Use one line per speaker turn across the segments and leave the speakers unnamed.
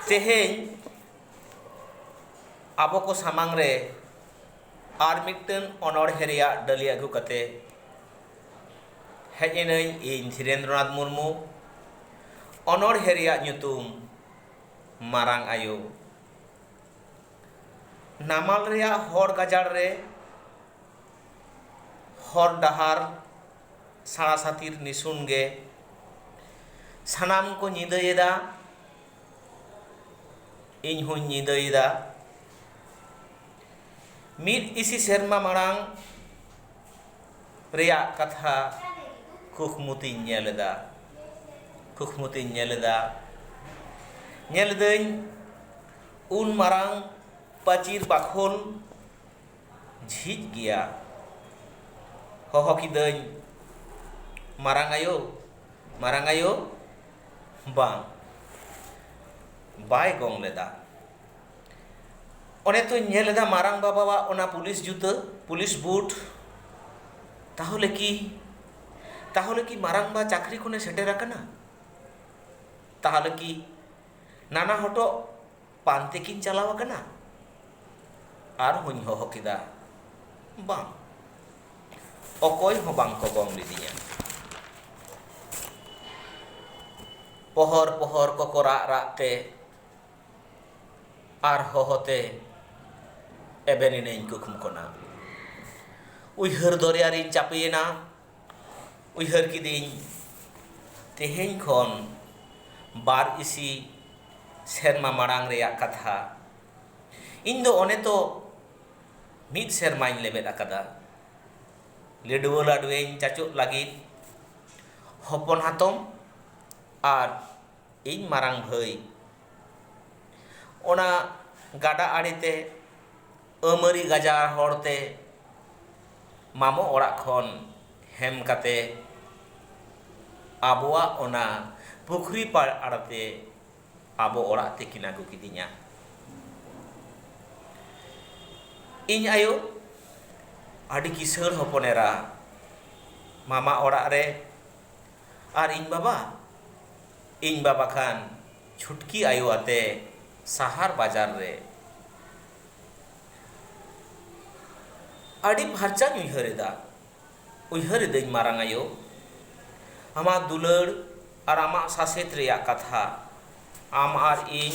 तेहें आबो को सामांग रे आर मिट्टन अनोढ़े रेया डली आगु कते हेज एनई इन धीरेन्द्रनाथ मुर्मू अनोढ़े रेया ᱧᱩᱛᱩᱢ मारांग आयो नामाल रेया हर गाजार रे हर डहार साड़ा सातिर निसुन गे सानाम को निदायेदा इन हुं निदायेदा मिद इसी सेरमा मारांग रेया कथा कुकमुती नेलदा नेलदई उन मारांग पाचिर बाखोल झिज गया हहकिदई मारांग आयो बांग बाय गंग लेदा ओने तो नेलदा मारांग बाबा ओना पुलिस जुता पुलिस बूट ताहले की मारांग बा चाकरी कोने सेटेर आकना ताहले की नाना हटो पानते किन चलाव आकना आर हुኝ हहकिदा बांग अकय हो बांग को गंग लिदिया पहर पहर को रागते आर हहते एबेनिनें कुकुम कोना उइहर दरियारिन चापेना उइहर किदिं तेहें खन बार इसी सेरमा मारांग रेया कथा इन दो ओने तो मिद सेरमाइन लेबेद आकादा लेडुआ लाडुएं चाचुक लागिद हपन हातम आर इन मारांग भाई ओना गाडा आड़ीते अमरी गाजार हरते मामो ओड़ा खन हेम काते आबोआ ओना पुखरी पार आड़ते आबो ओड़ा तेकिन आगु किदिया इन आयो आड़ी किसर हपनेरा मामा ओड़ा रे आर इन बाबा खान छुटकी आयो आते सहार बाजार रे आड़ी फारचा उइहरेदा मारांग आयो आमा दुलड़ और आमा सासेत रेया कथा आम आर इन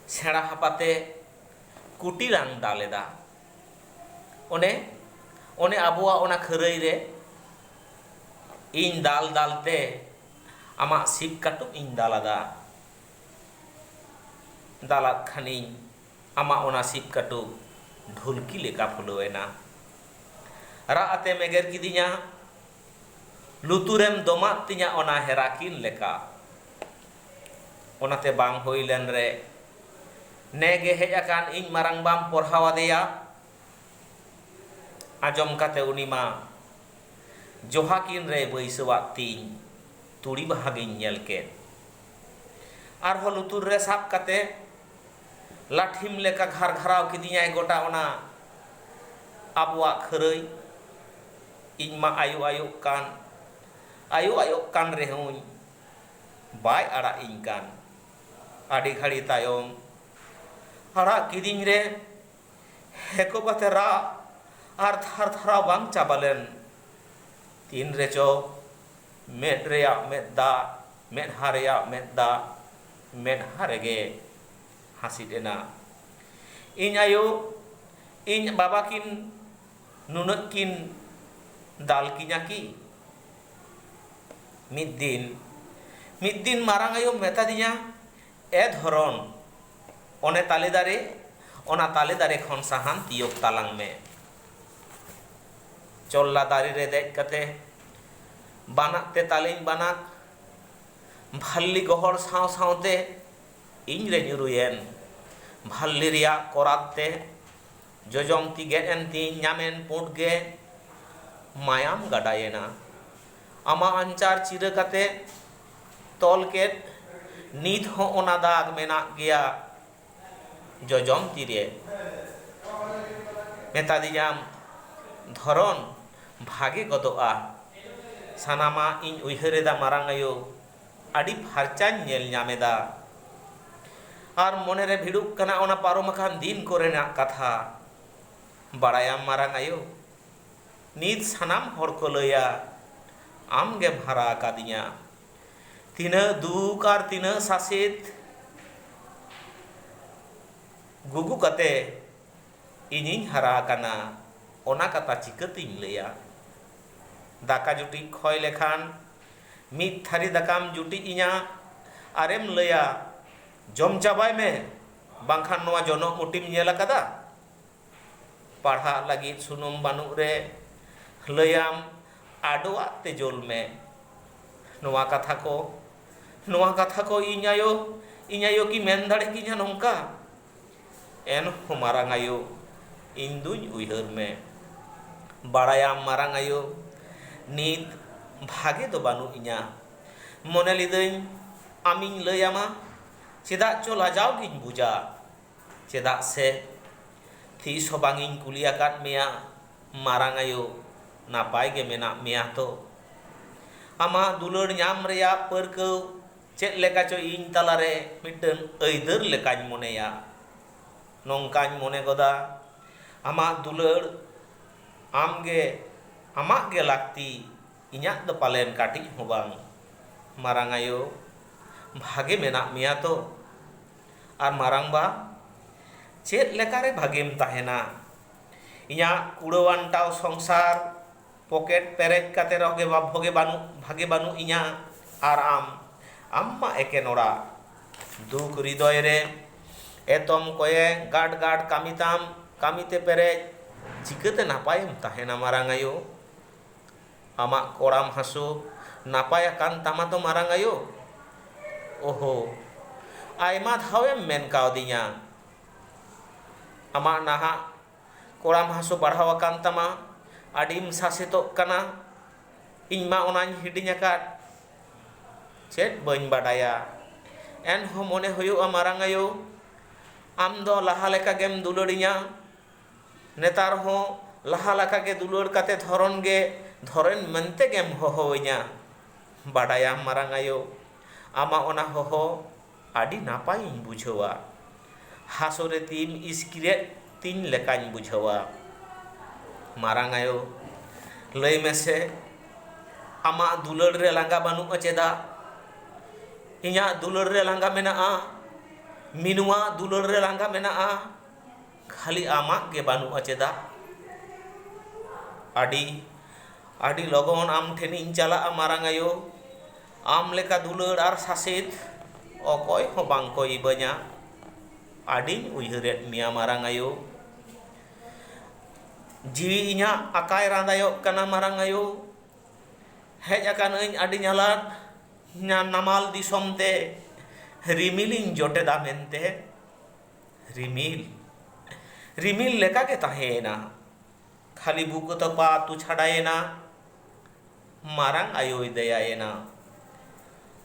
सेड़ा हापाते कुटिरांग दालेदा ओने ओने आबोआ ओना खरई रे इन दाल दालते आमा सिप काटुक इन दालादा दालात खानी आमा ओना सिप काटुक ढुलकी लेका फुलवेना रा आते मेगर किदिया लुतुरेम दोमा तिया ओना हेराकिन लेका ओनाते बांग होइलेन रे नेगे हेज आकान इन मारांग बाम पढ़ावादेया आजम काते उनिमा जोहाकिन रे बैसवा तीन तुड़ी भागिन नेल के आर लुतुर रे साब काते लाठिम लेका घर घराव किदिया गोटा ओना आबुआ खरई इन मा आयु कान रे हुई बाय आड़ा इन कान आड़ी घड़ी तायम आड़ा किदिन रे हेको बाते रा आर थार थारा बांग चाबालेन तीन रे चो मेद रेया मेदा मेदहा रेया मेदा मेदहा रेगे हासिदेना इन आयो इन बाबा किन नुनक किन दाल किnya की मिद दिन मारांग आयो मेता दिया ए धरन ओने ताले दारे खन साहान तियोक तालांग में चोल्ला दारी रे देख कते बानाक ते तालिन बानाक भाल्ली गहर साव सावते इन रे ᱧᱩᱨᱩᱭᱮᱱ भाल्ली रिया कोराते जोजम ती गेन ती ᱧᱟᱢᱮᱱ पुट गे मायाम गाडायेना आमा अंचार चिर कते तोल के नीत हो ओना दाग मेना गया जोजम तीरे मेता दिजाम धरन भागे गदोआ सानामा इन उइहरेदा मारांग आयो आड़ी फारचान nail ᱧᱟᱢᱮदा ar monere bhiduk kana ona paromakan din korenak katha barayam marang ayo nit sanam hor ko laya am ge hara kadinya tina duk ar tina sasit gugu kate inying hara kana ona kata chikating laya daka juti khoy lekhan mit thari dakam juti inya arem laya jom cabai me bangkhan noa jono mutim nyela kada parha lagi sunum banuk re layam adoa te jol me noa katha ko inyayo ki men dare kinya nongka en marang ayo induñ uihar me barayam marang ayo nit bhage do banu inya mone lidañ amiñ layama cedak co lajau giñ buja cedak se tis ho bangiñ kuli akat mea marang ayo napai ge menak mea to ama dulur nyam reya perkeu cek leka co iñ talare mitten aidar lekañ moneya nongkañ mone goda ama dulur amak ge lakti inyak do palen katik ho bang marang ayo bhage menak mea to ar marang ba chet lekare bhagem tahena inya kudawan tau songsar poket perej kate roge bhoge bhage banu inya ar amma eken ora duk hridoy re etom koye gad kamite perej chikate napayem tahena marang ayo amak koram hasu napay akan tama to marang ayo oho aima dhawem men kaudinya ama naha koram hasu barhaw akan tama adim sasetok kana iñma onañ hidiñ akat chet bañ badaya en ho mone huyu'a marang ayo am do laha leka gem dulurinya netar ho laha leka ge dulur kate thoren mente gem hohoinya badayam marang ayo ama ona hoho adi napai bujhawa hasore tim iskiret tin lekañ bujhawa marang ayo lay mese ama dulur re langga banu'a ceda inya dulur re langga mena'a minua dulur re langga mena'a khali amak ge banu'a ceda adi logon am theniñ chala'a marang ayo am leka dulur ar sasit okoy ho bang ko ibanya adiñ uiharet mia marang ayo jiwi inya akai randayok kana marang ayo hej akan euñ adi nyalat nya namal disom te rimiliñ joteda mente rimil leka ge tahena khali buku topa tu chhadaena marang ayo ideyaena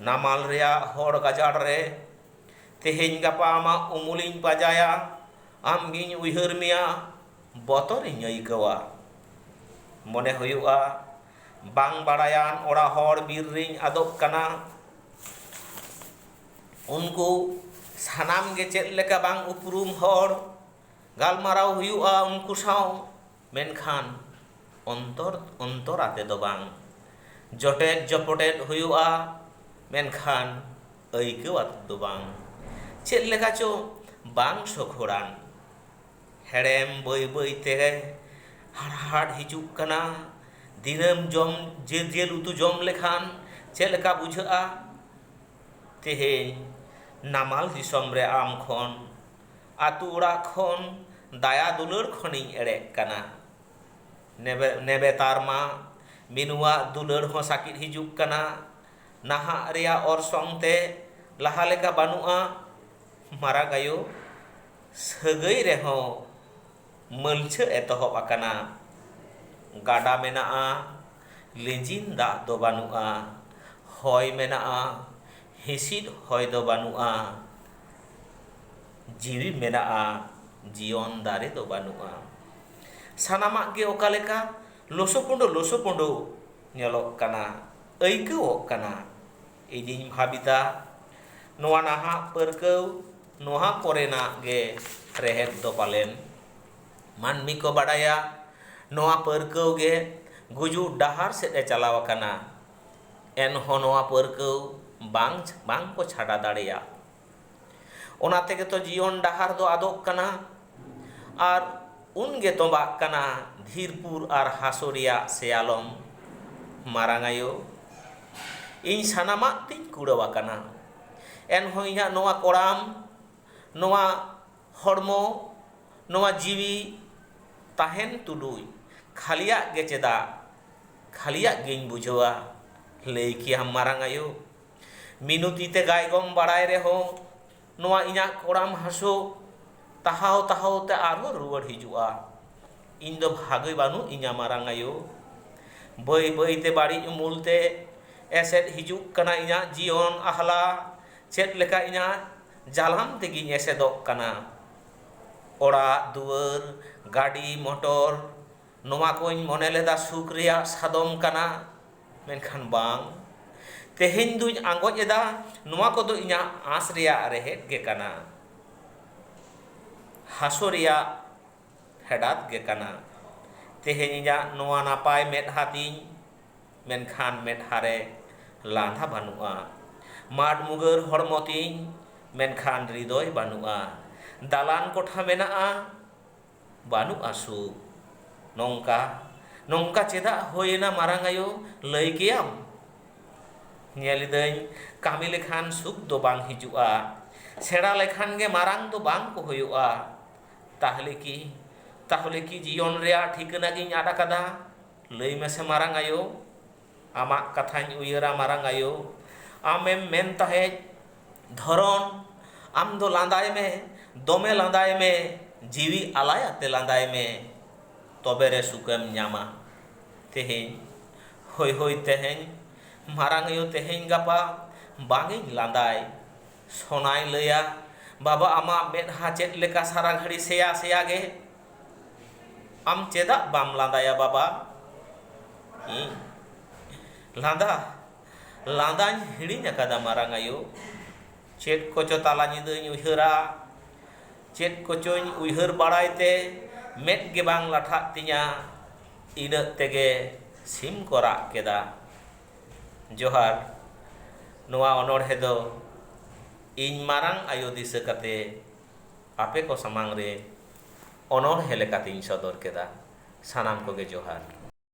namal rea hor gajar re teheñ gapa ama umuliñ pajaya am giñ uihar mia botoriñ aikawa mone huyu'a bang barayan ora hor bir riñ adok kana unku sanam ge chet leka bang uprum hor galmarau huyu'a unku saw menkhan ontor ate do bang jotet jopotet huyu'a menkhan aikaw ate do bang chet leka co bang sokhoran herem boi te har hijuk kana dinam jom jel utu jom lekhan chet leka bujha'a teheñ namal disom re am khon atu ora khon daya dulur khoniñ erek kana nebe tarma minua dulur ho sakit hijuk kana naha rea orsong te laha leka banu'a marang ayo sagai reho malcha etohop akana gada mena'a lenjin dak do banu'a hoy mena'a hisid hoy do banu'a jiwi mena'a jion dare do banu'a sanamak ge oka leka loso pondo nyelok kana aikaw kana idiñ bhabita noa naha perkeu ᱱᱚᱣᱟ ᱠᱚᱨᱮᱱᱟᱜ ᱜᱮ ᱨᱮᱦᱮᱫ ᱫᱚ ᱯᱟᱞᱮᱱ ᱢᱟᱹᱱᱢᱤ ᱠᱚ ᱵᱟᱰᱟᱭᱟ ᱱᱚᱣᱟ ᱯᱟᱹᱨᱠᱟᱹᱣ ᱜᱮ ᱜᱩᱡᱩᱜ ᱰᱟᱦᱟᱨ ᱥᱮᱫ ᱮ ᱪᱟᱞᱟᱣ ᱟᱠᱟᱱᱟ, ᱮᱱᱦᱚᱸ ᱱᱚᱣᱟ ᱯᱟᱹᱨᱠᱟᱹᱣ ᱵᱟᱝ ᱠᱚ ᱪᱷᱟᱰᱟ ᱫᱟᱲᱮᱭᱟᱜ᱾ ᱚᱱᱟ ᱛᱮᱜᱮ ᱛᱚ ᱡᱤᱭᱚᱱ ᱰᱟᱦᱟᱨ ᱫᱚ ᱟᱫᱚᱜ ᱠᱟᱱᱟ ᱟᱨ ᱩᱱᱜᱮ ᱛᱚᱸᱵᱟᱜ ᱠᱟᱱᱟ ᱫᱷᱤᱨᱯᱩᱨ ᱟᱨ ᱦᱟᱥᱳ ᱨᱮᱭᱟᱜ ᱥᱮᱭᱟᱞᱚᱢ᱾ ᱢᱟᱨᱟᱝ ᱟᱭᱳ, ᱤᱧ ᱥᱟᱱᱟᱢᱟᱜ ᱛᱤᱧ ᱠᱩᱲᱟᱹᱣ ᱟᱠᱟᱱᱟ, ᱮᱱᱦᱚᱸ ᱤᱧᱟᱹᱜ ᱱᱚᱣᱟ ᱠᱚᱲᱟᱢ, ᱱᱚᱣᱟ ᱦᱚᱲᱢᱚ, ᱱᱚᱣᱟ ᱡᱤᱣᱤ ᱛᱟᱦᱮᱱ ᱛᱩᱞᱩᱡ ᱠᱷᱟᱹᱞᱤᱭᱟᱜ ᱜᱮ ᱪᱮᱫᱟᱜ ᱠᱷᱟᱹᱞᱤᱭᱟᱜ ᱜᱤᱧ ᱵᱩᱡᱷᱟᱹᱣᱟ? ᱞᱟᱹᱭ ᱠᱮᱭᱟᱢ ᱢᱟᱨᱟᱝ ᱟᱭᱳ, ᱢᱤᱱᱩᱛᱤ ᱛᱮ ᱜᱟᱭᱜᱚᱢ ᱵᱟᱲᱟᱭ ᱨᱮᱦᱚᱸ ᱱᱚᱣᱟ ᱤᱧᱟᱹᱜ ᱠᱚᱲᱟᱢ ᱦᱟᱹᱥᱩ ᱛᱟᱦᱟᱣ ᱛᱟᱦᱟᱣ ᱛᱮ ᱟᱨᱦᱚᱸ ᱨᱩᱣᱟᱹᱲ ᱦᱤᱡᱩᱜᱼᱟ᱾ ᱤᱧ ᱫᱚ ᱵᱷᱟᱜᱮ ᱵᱟᱹᱱᱩᱜ ᱤᱧᱟ ᱢᱟᱨᱟᱝ ᱟᱭᱳ, ᱵᱟᱹᱭ ᱵᱟᱹᱭᱛᱮ ᱵᱟᱹᱲᱤᱡ ᱩᱢᱩᱞ ᱛᱮ ᱮᱥᱮᱫ ᱦᱤᱡᱩᱜ ᱠᱟᱱᱟ ᱤᱧᱟᱹᱜ ᱡᱤᱭᱚᱱ ᱟᱦᱞᱟ, ᱪᱮᱫ ᱞᱮᱠᱟ ᱤᱧᱟᱹᱜ ᱡᱟᱞᱟᱢ ᱛᱮᱜᱤᱧ ᱮᱥᱮᱫᱚᱜ ᱠᱟᱱᱟ᱾ ᱚᱲᱟᱜ ᱫᱩᱣᱟᱹᱨ, ᱜᱟᱹᱰᱤ ᱢᱚᱴᱚᱨ, ᱱᱚᱣᱟ ᱠᱚᱧ ᱢᱚᱱᱮ ᱞᱮᱫᱟ ᱥᱩᱠ ᱨᱮᱭᱟᱜ ᱥᱟᱫᱚᱢ ᱠᱟᱱᱟ, ᱢᱮᱱᱠᱷᱟᱱ ᱵᱟᱝ, ᱛᱮᱦᱮᱧ ᱫᱩᱧ ᱟᱸᱜᱚᱡ ᱮᱫᱟ ᱱᱚᱣᱟ ᱠᱚᱫᱚ ᱤᱧᱟᱹᱜ ᱟᱸᱥ ᱨᱮᱭᱟᱜ ᱨᱮᱦᱮᱫ ᱜᱮ ᱠᱟᱱᱟ, ᱦᱟᱥᱳ ᱨᱮᱭᱟᱜ ᱯᱷᱮᱰᱟᱛ ᱜᱮ ᱠᱟᱱᱟ᱾ ᱛᱮᱦᱮᱧ ᱤᱧᱟᱹᱜ ᱱᱚᱣᱟ ᱱᱟᱯᱟᱭ ᱢᱮᱫᱦᱟ ᱛᱤᱧ, ᱢᱮᱱᱠᱷᱟᱱ ᱢᱮᱫᱦᱟ ᱨᱮ ᱞᱟᱸᱫᱟ ᱵᱟᱹᱱᱩᱜᱼᱟ᱾ ᱢᱟᱰ ᱢᱩᱜᱟᱹᱨ ᱦᱚᱲᱢᱚ ᱛᱤᱧ, ᱢᱮᱱᱠᱷᱟᱱ ᱦᱨᱤᱫᱚᱭ ᱵᱟᱹᱱᱩᱜᱼᱟ᱾ ᱫᱟᱞᱟᱱ ᱠᱚᱴᱷᱟ ᱢᱮᱱᱟᱜᱼᱟ, ᱵᱟᱹᱱᱩᱜᱼᱟ ᱥᱩᱠ᱾ ᱱᱚᱝᱠᱟ ᱪᱮᱫᱟᱜ ᱦᱩᱭᱮᱱᱟ ᱢᱟᱨᱟᱝ ᱟᱭᱳ, ᱞᱟᱹᱭ ᱠᱮᱭᱟᱢ? ᱧᱮᱞᱤᱫᱟᱹᱧ ᱠᱟᱹᱢᱤ ᱞᱮᱠᱷᱟᱱ ᱥᱩᱠ ᱫᱚ ᱵᱟᱝ ᱦᱤᱡᱩᱜᱼᱟ, ᱥᱮᱬᱟ ᱞᱮᱠᱷᱟᱱ ᱜᱮ ᱢᱟᱨᱟᱝ ᱫᱚ ᱵᱟᱝ ᱠᱚ ᱦᱩᱭᱩᱜᱼᱟ᱾ ᱛᱟᱦᱚᱞᱮ ᱠᱤ ᱡᱤᱭᱚᱱ ᱨᱮᱭᱟᱜ ᱴᱷᱤᱠᱟᱹᱱᱟ ᱜᱤᱧ ᱟᱫ ᱟᱠᱟᱫᱟ? ᱞᱟᱹᱭ ᱢᱮᱥᱮ ᱢᱟᱨᱟᱝ ᱟᱭᱳ, ᱟᱢᱟᱜ ᱠᱟᱛᱷᱟᱧ ᱩᱭᱦᱟᱹᱨᱟ ᱢᱟᱨᱟᱝ ᱟᱭᱳ᱾ ᱟᱢᱮᱢ ᱢᱮᱱ ᱛᱟᱦᱮᱸᱫ ᱫᱷᱚᱨᱚᱱ, ᱟᱢ ᱫᱚ ᱞᱟᱸᱫᱟᱭ ᱢᱮ, ᱫᱚᱢᱮ ᱞᱟᱸᱫᱟᱭ ᱢᱮ, ᱡᱤᱣᱤ ᱟᱞᱟᱭ ᱟᱛᱮ ᱞᱟᱸᱫᱟᱭ ᱢᱮ, ᱛᱚᱵᱮ ᱨᱮ ᱥᱩᱠᱮᱢ ᱧᱟᱢᱟ᱾ ᱛᱮᱦᱮᱧ, ᱦᱳᱭ ᱛᱮᱦᱮᱧ ᱢᱟᱨᱟᱝ ᱟᱭᱳ, ᱛᱮᱦᱮᱧ ᱜᱟᱯᱟ ᱵᱟᱝᱤᱧ ᱞᱟᱸᱫᱟᱭ᱾ ᱥᱚᱱᱟᱭ ᱞᱟᱹᱭᱟ, ᱵᱟᱵᱟ ᱟᱢᱟᱜ ᱢᱮᱫᱦᱟ ᱪᱮᱫ ᱞᱮᱠᱟ ᱥᱟᱨᱟ ᱜᱷᱟᱹᱲᱤ ᱥᱮᱭᱟ ᱜᱮ, ᱟᱢ ᱪᱮᱫᱟᱜ ᱵᱟᱢ ᱞᱟᱸᱫᱟᱭᱟ ᱵᱟᱵᱟ? ᱤᱧ ᱞᱟᱸᱫᱟᱧ ᱦᱤᱲᱤᱧ ᱟᱠᱟᱫᱟ ᱢᱟᱨᱟᱝ ᱟᱭᱳ᱾ ᱪᱮᱫ ᱠᱚᱪᱚ ᱛᱟᱞᱟ ᱧᱤᱫᱟᱹᱧ ᱩᱭᱦᱟᱹᱨᱟ, ᱪᱮᱫ ᱠᱚᱪᱚᱧ ᱩᱭᱦᱟᱹᱨ ᱵᱟᱲᱟᱭ ᱛᱮ ᱢᱮᱫ ᱜᱮ ᱵᱟᱝ ᱞᱟᱴᱷᱟᱜ ᱛᱤᱧᱟ, ᱤᱱᱟᱹᱜ ᱛᱮᱜᱮ ᱥᱤᱢ ᱠᱚ ᱨᱟᱜ ᱠᱮᱫᱟ᱾ ᱡᱚᱦᱟᱨ, ᱱᱚᱣᱟ ᱚᱱᱚᱬᱦᱮ ᱫᱚ ᱤᱧ ᱢᱟᱨᱟᱝ ᱟᱭᱳ ᱫᱤᱥᱟᱹ ᱠᱟᱛᱮ ᱟᱯᱮ ᱠᱚ ᱥᱟᱢᱟᱝ ᱨᱮ ᱚᱱᱚᱬᱦᱮ ᱞᱮᱠᱟᱛᱤᱧ ᱥᱚᱫᱚᱨ ᱠᱮᱫᱟ᱾ ᱥᱟᱱᱟᱢ ᱠᱚᱜᱮ ᱡᱚᱦᱟᱨ᱾